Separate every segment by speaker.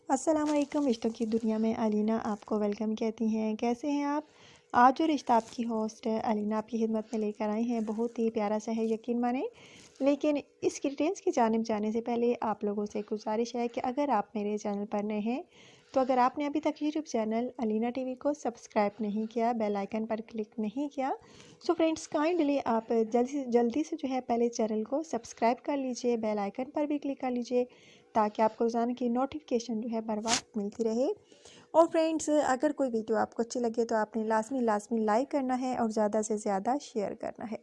Speaker 1: अस्सलाम वालेकुम। रिश्तों की दुनिया में अलीना आपको वेलकम कहती हैं। कैसे हैं आप? आज जो रिश्ता आपकी होस्ट अलीना आपकी खिदमत में लेकर आई हैं, बहुत ही प्यारा सा है, यकीन माने। लेकिन इसकी डिटेल्स की जानिब जाने से पहले आप लोगों से गुजारिश है कि अगर आप मेरे चैनल पर नए हैं तो अगर आपने अभी तक यूट्यूब चैनल अलीना टीवी को सब्सक्राइब नहीं किया, बेल आइकन पर क्लिक नहीं किया, सो फ्रेंड्स काइंडली आप जल्दी से जो है पहले चैनल को सब्सक्राइब कर लीजिए, बेल आइकन पर भी क्लिक कर लीजिए ताकि आपको रोज़ाना की नोटिफिकेशन जो है बर वक्त मिलती रहे। और फ्रेंड्स, अगर कोई वीडियो आपको अच्छी लगे तो आपने लाजमी लाइक करना है और ज़्यादा से ज़्यादा शेयर करना है।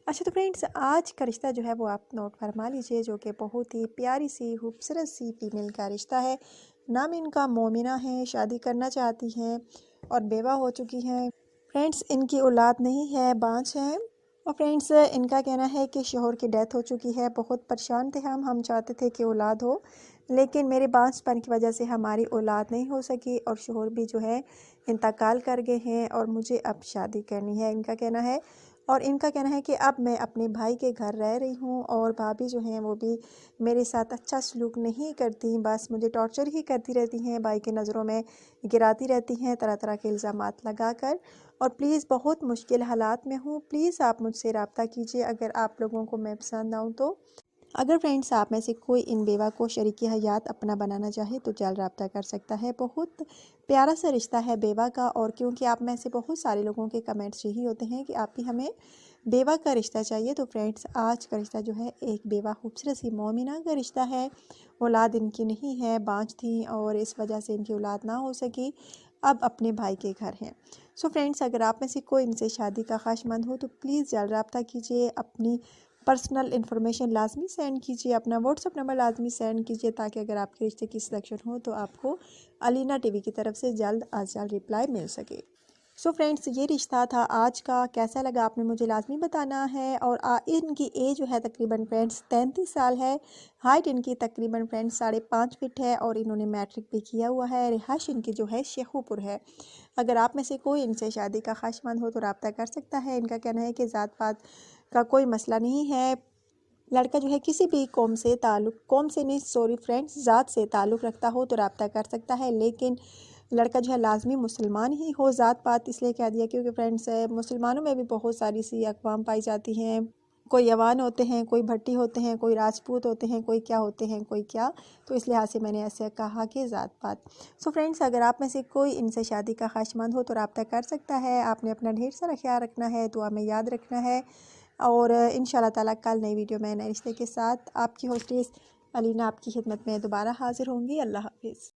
Speaker 1: अच्छा, तो फ्रेंड्स, आज का रिश्ता जो है वो आप नोट फरमा लीजिए, जो कि बहुत ही प्यारी सी खूबसूरत सी फीमेल का रिश्ता है। नाम इनका मोमिना है, शादी करना चाहती हैं और बेवा हो चुकी हैं। फ्रेंड्स, इनकी औलाद नहीं है, बांझ हैं। और फ्रेंड्स, इनका कहना है कि शोहर की डेथ हो चुकी है। बहुत परेशान थे हम चाहते थे कि औलाद हो, लेकिन मेरे बांझपन की वजह से हमारी औलाद नहीं हो सकी और शोहर भी जो है इंतकाल कर गए हैं और मुझे अब शादी करनी है, इनका कहना है। और इनका कहना है कि अब मैं अपने भाई के घर रह रही हूँ और भाभी जो हैं वो भी मेरे साथ अच्छा सलूक नहीं करती, बस मुझे टॉर्चर ही करती रहती हैं, भाई की नज़रों में गिराती रहती हैं तरह तरह के इल्ज़ामात लगा कर। और प्लीज़, बहुत मुश्किल हालात में हूँ, प्लीज़ आप मुझसे रब्ता कीजिए अगर आप लोगों को मैं पसंद आऊँ तो। अगर फ्रेंड्स आप में से कोई इन बेवा को शरीकी हयात अपना बनाना चाहे तो जल्द रब्ता कर सकता है। बहुत प्यारा सा रिश्ता है बेवा का। और क्योंकि आप में से बहुत सारे लोगों के कमेंट्स यही होते हैं कि आप भी हमें बेवा का रिश्ता चाहिए, तो फ्रेंड्स आज का रिश्ता जो है एक बेवा खूबसूरत सी मोमिना का रिश्ता है। औलाद इनकी नहीं है, बांझ थी और इस वजह से इनकी औलाद ना हो सकी, अब अपने भाई के घर हैं। सो फ्रेंड्स, अगर आप में से कोई इनसे शादी का ख्वाहिशमंद हो तो प्लीज़ जल्द रब्ता कीजिए, अपनी पर्सनल इन्फॉर्मेशन लाजमी सेंड कीजिए, अपना व्हाट्सअप नंबर लाजमी सेंड कीजिए ताकि अगर आपके रिश्ते की सिलेक्शन हो तो आपको अलीना टीवी की तरफ से जल्द अज जल्द रिप्लाई मिल सके। सो फ्रेंड्स, ये रिश्ता था आज का। कैसा लगा आपने मुझे लाजमी बताना है। और इनकी एज जो है तकरीबन फ्रेंड्स 33 साल है। हाइट इनकी तकरीबन फ्रेंड्स 5.5 फीट है और इन्होंने मैट्रिक भी किया हुआ है। रिहाइश इनकी जो है शेखुपुर है। अगर आप में से कोई इनसे शादी का ख्वाहिशमंद हो तो रब्ता कर सकता है। इनका कहना है कि ज़ात पात का कोई मसला नहीं है, लड़का जो है किसी भी कौम से नहीं, सॉरी फ्रेंड्स, ज़ात से ताल्लुक़ रखता हो तो रब्ता कर सकता है, लेकिन लड़का जो है लाजमी मुसलमान ही हो। ज़ात पात इसलिए कह दिया क्योंकि फ्रेंड्स मुसलमानों में भी बहुत सारी सी अक़वाम पाई जाती हैं। कोई यवान होते हैं, कोई भट्टी होते हैं, कोई राजपूत होते हैं, कोई क्या होते हैं, कोई क्या। तो इस लिहाज से मैंने ऐसे कहा कि ज़ात पात। सो फ्रेंड्स, अगर आप में से कोई इनसे शादी का ख्वाहिशमंद हो तो रब्ता कर सकता है। आपने अपना ढेर सारा ख्याल रखना है, दुआ में याद रखना है। और इंशाल्लाह ताला कल नई वीडियो में नए रिश्ते के साथ आपकी होस्टेस अलीना आपकी खिदमत में दोबारा हाज़िर होंगी। अल्लाह हाफ़िज़।